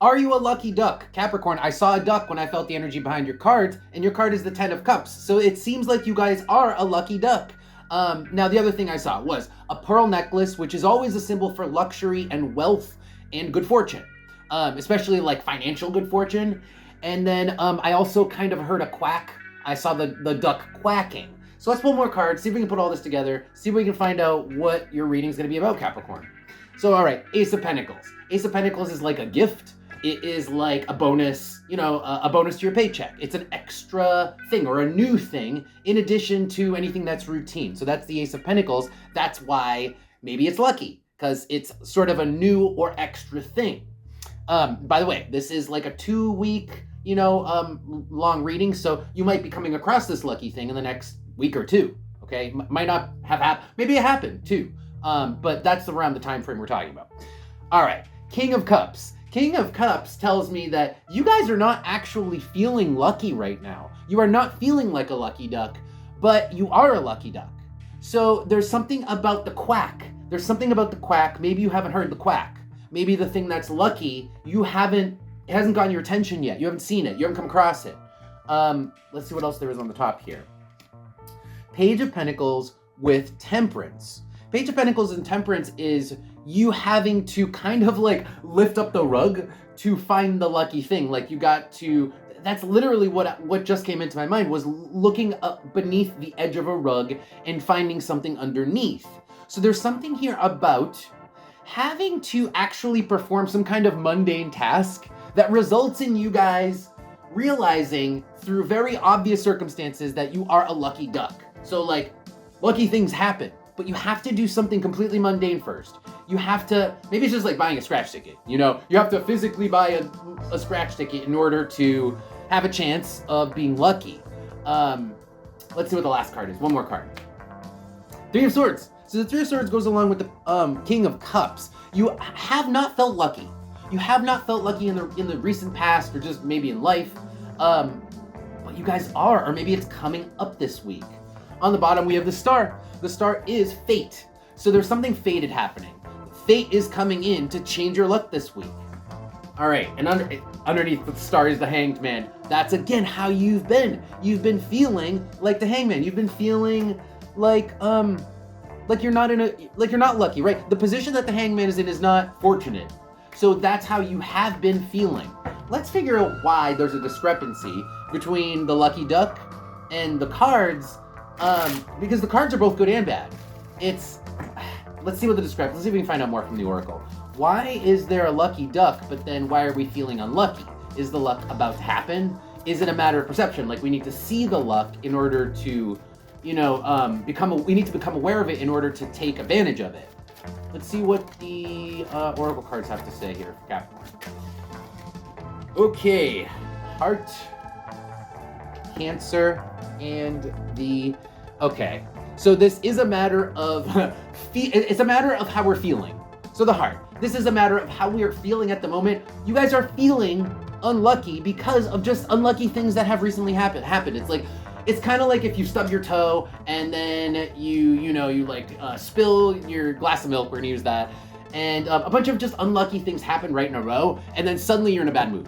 Are you a lucky duck? Capricorn, I saw a duck when I felt the energy behind your cards, and your card is the 10 of Cups. So it seems like you guys are a lucky duck. Now, the other thing I saw was a pearl necklace, which is always a symbol for luxury and wealth and good fortune, especially like financial good fortune. And then I also kind of heard a quack. I saw the duck quacking. So let's pull more cards, see if we can put all this together, see if we can find out what your reading is going to be about, Capricorn. So, all right, Ace of Pentacles. Ace of Pentacles is like a gift. It is like a bonus, a bonus to your paycheck. It's an extra thing or a new thing in addition to anything that's routine. So that's the Ace of Pentacles. That's why maybe it's lucky, because it's sort of a new or extra thing. By the way, this is like a 2-week, long reading. So you might be coming across this lucky thing in the next week or two. Okay, might not have happened. Maybe it happened too. But that's around the time frame we're talking about. All right, King of Cups. King of Cups tells me that you guys are not actually feeling lucky right now. You are not feeling like a lucky duck, but you are a lucky duck. So there's something about the quack. There's something about the quack. Maybe you haven't heard the quack. Maybe the thing that's lucky, it hasn't gotten your attention yet. You haven't seen it. You haven't come across it. Let's see what else there is on the top here. Page of Pentacles with Temperance. Page of Pentacles and Temperance is you having to kind of like lift up the rug to find the lucky thing. Like you got to, that's literally what just came into my mind, was looking up beneath the edge of a rug and finding something underneath. So there's something here about having to actually perform some kind of mundane task that results in you guys realizing through very obvious circumstances that you are a lucky duck. So like lucky things happen, but you have to do something completely mundane first. You have to, maybe it's just like buying a scratch ticket, you have to physically buy a scratch ticket in order to have a chance of being lucky. Let's see what the last card is. One more card. Three of Swords. So the Three of Swords goes along with the King of Cups. You have not felt lucky. You have not felt lucky in the recent past, or just maybe in life. But you guys are, or maybe it's coming up this week. On the bottom, we have the Star. The Star is fate. So there's something fated happening. Fate is coming in to change your luck this week. All right, and underneath the Star is the Hanged Man. That's again how you've been. You've been feeling like the Hanged Man. You've been feeling like you're not lucky, right? The position that the Hanged Man is in is not fortunate. So that's how you have been feeling. Let's figure out why there's a discrepancy between the lucky duck and the cards, because the cards are both good and bad. Let's see what the discrepancy. Let's see if we can find out more from the Oracle. Why is there a lucky duck, but then why are we feeling unlucky? Is the luck about to happen? Is it a matter of perception? Like we need to see the luck in order to, we need to become aware of it in order to take advantage of it. Let's see what the Oracle cards have to say here for Capricorn. Okay, Heart, Cancer, and okay. So this is a matter of, it's a matter of how we're feeling. So the Heart, this is a matter of how we are feeling at the moment. You guys are feeling unlucky because of just unlucky things that have recently happened. It's kind of like if you stub your toe and then you spill your glass of milk, we're gonna use that, and a bunch of just unlucky things happen right in a row, and then suddenly you're in a bad mood.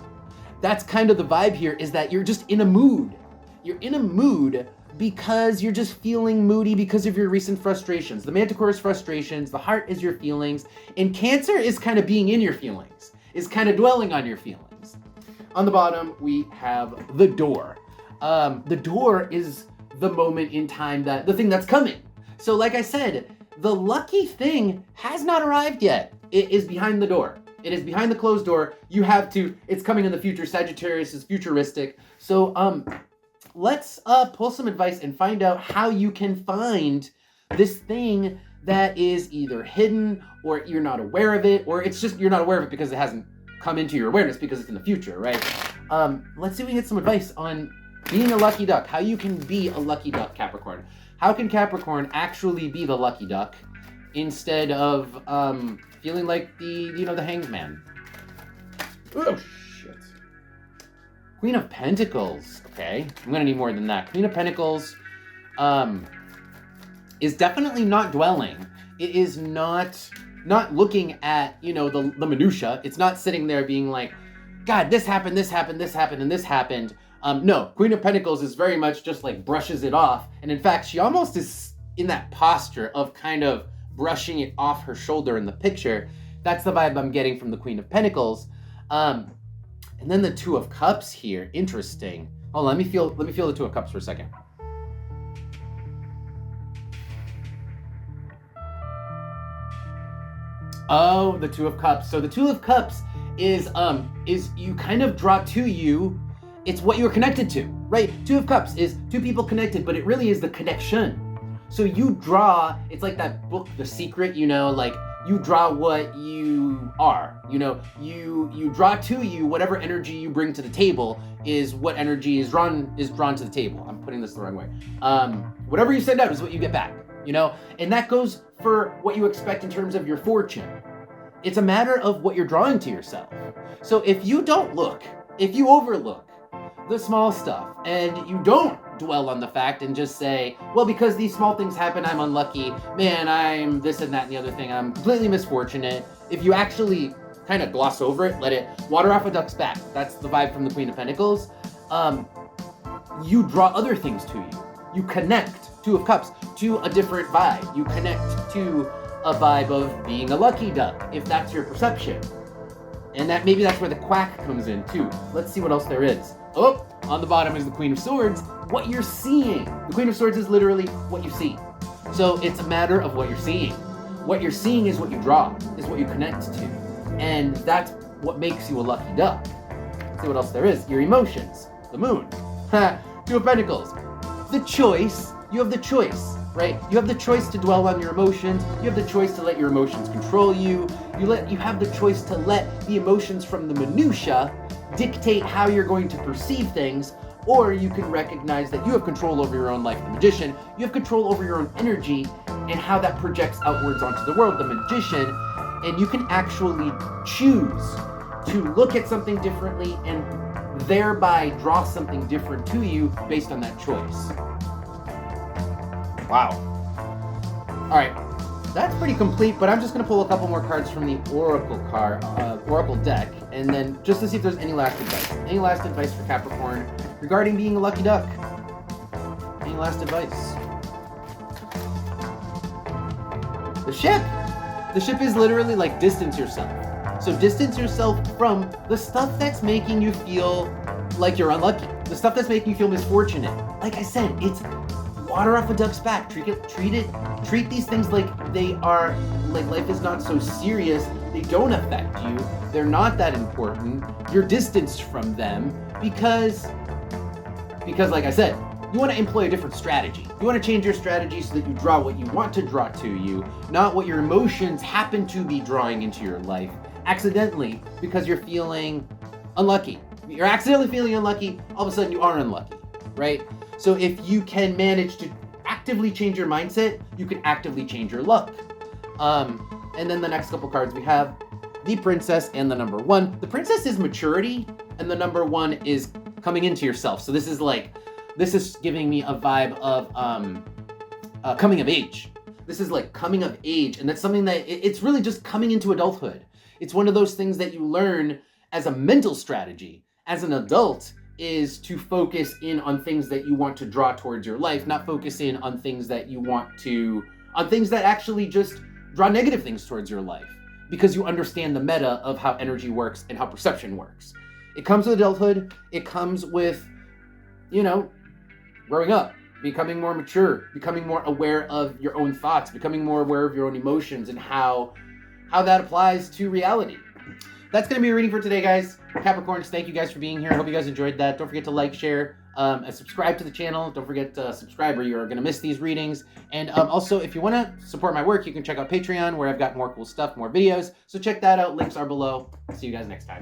That's kind of the vibe here, is that you're just in a mood. You're in a mood because you're just feeling moody because of your recent frustrations. The Manticore is frustrations, the Heart is your feelings, and Cancer is kind of being in your feelings, is kind of dwelling on your feelings. On the bottom, we have the Door. The Door is the moment in time that the thing that's coming. So like I said, the lucky thing has not arrived yet. It is behind the door. It is behind the closed door. It's coming in the future. Sagittarius is futuristic. So let's pull some advice and find out how you can find this thing that is either hidden, or you're not aware of it, or it's just you're not aware of it because it hasn't come into your awareness because it's in the future, right? Let's see if we can get some advice on being a lucky duck. How you can be a lucky duck, Capricorn. How can Capricorn actually be the lucky duck instead of feeling like the Hanged Man? Oh, shit. Queen of Pentacles. Okay, I'm gonna need more than that. Queen of Pentacles is definitely not dwelling. It is not looking at, the minutia. It's not sitting there being like, God, this happened, this happened, this happened, and this happened. No, Queen of Pentacles is very much just like brushes it off. And in fact, she almost is in that posture of kind of brushing it off her shoulder in the picture. That's the vibe I'm getting from the Queen of Pentacles. And then the Two of Cups here, interesting. Oh, let me feel the Two of Cups for a second. Oh, the Two of Cups. So the Two of Cups is you kind of draw to you. It's what you're connected to, right? Two of Cups is two people connected, but it really is the connection. So you draw, it's like that book, The Secret, you know, like you draw what you are, you know, you draw to you whatever energy you bring to the table is what energy is drawn to the table. I'm putting this the wrong way. Whatever you send out is what you get back, you know, and that goes for what you expect in terms of your fortune. It's a matter of what you're drawing to yourself. So if you don't look, if you overlook the small stuff and you don't dwell on the fact and just say, well, because these small things happen, I'm unlucky, man, I'm this and that and the other thing, I'm completely misfortunate. If you actually kind of gloss over it, let it water off a duck's back. That's the vibe from the Queen of Pentacles. You draw other things to you. You connect, Two of Cups, to a different vibe. You connect to a vibe of being a lucky duck, if that's your perception. And that maybe that's where the quack comes in too. Let's see what else there is. Oh, on the bottom is the Queen of Swords, what you're seeing. The Queen of Swords is literally what you see. So it's a matter of what you're seeing. What you're seeing is what you draw, is what you connect to. And that's what makes you a lucky duck. Let's see what else there is. Your emotions, the Moon. Two of Pentacles. The choice, you have the choice, right? You have the choice to dwell on your emotions. You have the choice to let your emotions control you. You have the choice to let the emotions from the minutia dictate how you're going to perceive things, or you can recognize that you have control over your own life, the Magician. You have control over your own energy and how that projects outwards onto the world, the Magician, and you can actually choose to look at something differently and thereby draw something different to you based on that choice. Wow. All right, that's pretty complete, but I'm just gonna pull a couple more cards from the Oracle deck, and then just to see if there's any last advice. Any last advice for Capricorn regarding being a lucky duck? Any last advice? The ship. The ship is literally like distance yourself. So distance yourself from the stuff that's making you feel like you're unlucky. The stuff that's making you feel misfortunate. Like I said, it's water off a duck's back. Treat these things like they are, like life is not so serious. They don't affect you. They're not that important. You're distanced from them because like I said, you want to employ a different strategy. You want to change your strategy so that you draw what you want to draw to you, not what your emotions happen to be drawing into your life accidentally because you're feeling unlucky. You're accidentally feeling unlucky, all of a sudden you are unlucky, right? So if you can manage to actively change your mindset, you can actively change your luck. And then the next couple cards we have the Princess and the number 1. The Princess is maturity and the number 1 is coming into yourself. So this is giving me a vibe of coming of age. This is like coming of age, and that's something that it's really just coming into adulthood. It's one of those things that you learn as a mental strategy as an adult, is to focus in on things that you want to draw towards your life, not focus in on things that actually just draw negative things towards your life, because you understand the meta of how energy works and how perception works. It comes with adulthood. It comes with, growing up, becoming more mature, becoming more aware of your own thoughts, becoming more aware of your own emotions and how that applies to reality. That's going to be a reading for today, guys. Capricorns, thank you guys for being here. I hope you guys enjoyed that. Don't forget to like, share, and subscribe to the channel. Don't forget to subscribe or you're going to miss these readings. And also, if you want to support my work, you can check out Patreon, where I've got more cool stuff, more videos. So check that out. Links are below. See you guys next time.